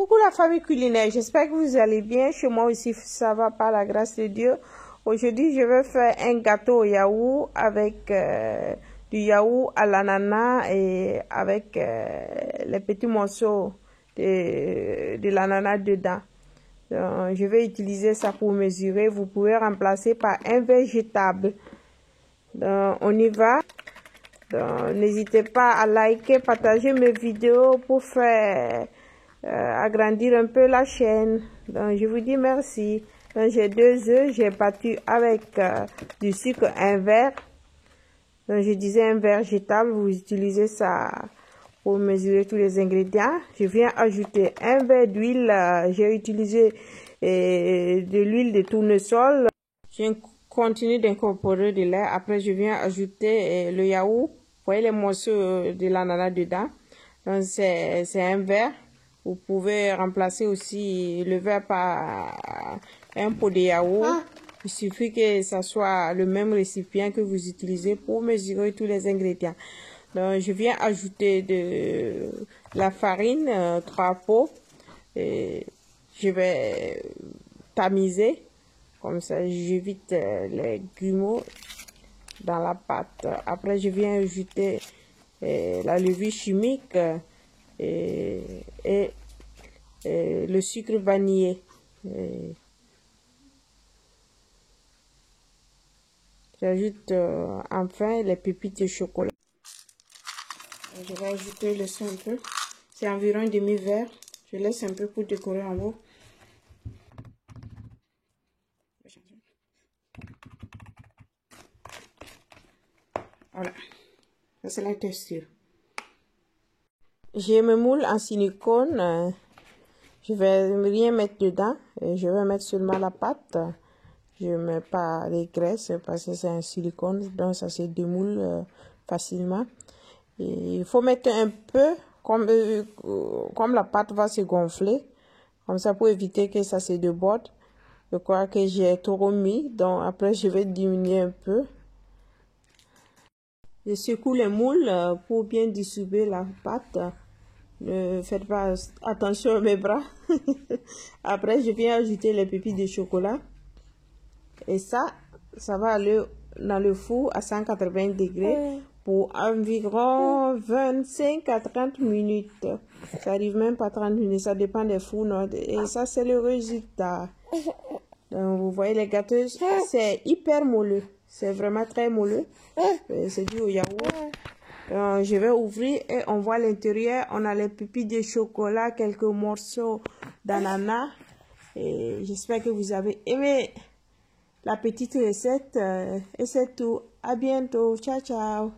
Coucou la famille culinaire, j'espère que vous allez bien. Chez moi aussi, ça va par la grâce de Dieu. Aujourd'hui, je vais faire un gâteau au yaourt avec du yaourt à l'ananas et avec les petits morceaux de l'ananas dedans. Donc, je vais utiliser ça pour mesurer. Vous pouvez remplacer par un végétable. Donc, on y va. N'hésitez pas à liker, partager mes vidéos pour faire agrandir un peu la chaîne. Donc, je vous dis merci. J'ai 2 œufs, j'ai battu avec du sucre, un verre. Donc, je disais un verre jetable, vous utilisez ça pour mesurer tous les ingrédients. Je viens ajouter un verre d'huile, j'ai utilisé de l'huile de tournesol. Je continue d'incorporer de lait. Après, je viens ajouter le yaourt. Vous voyez les morceaux de l'ananas dedans. Donc, c'est un verre. Vous pouvez remplacer aussi le verre par un pot de yaourt. Il suffit que ça soit le même récipient que vous utilisez pour mesurer tous les ingrédients. Donc, je viens ajouter de la farine, 3 pots. Et je vais tamiser. Comme ça, j'évite les grumeaux dans la pâte. Après, je viens ajouter la levure chimique et le sucre vanillé. J'ajoute enfin les pépites de chocolat. Je vais ajouter le sang un peu. C'est environ un demi-verre. Je laisse un peu pour décorer en haut. Voilà. Ça, c'est la texture. J'ai mes moules en silicone. Je vais rien mettre dedans. Je vais mettre seulement la pâte. Je ne mets pas les graisses parce que c'est un silicone. Donc, ça se démoule facilement. Et il faut mettre un peu, comme la pâte va se gonfler. Comme ça, pour éviter que ça se déborde. Je crois que j'ai trop mis. Donc, après, je vais diminuer un peu. Je secoue les moules pour bien distribuer la pâte. Ne faites pas attention à mes bras. Après, je viens ajouter les pépites de chocolat. Et ça va aller dans le four à 180 degrés pour environ 25 à 30 minutes. Ça arrive même pas 30 minutes, ça dépend des fours. Et ça, c'est le résultat. Donc, vous voyez, les gâteaux, c'est hyper moelleux. C'est vraiment très moelleux. C'est dû au yaourt. Je vais ouvrir et on voit l'intérieur. On a les pépites de chocolat, quelques morceaux d'ananas. Et j'espère que vous avez aimé la petite recette. Et c'est tout. À bientôt. Ciao, ciao.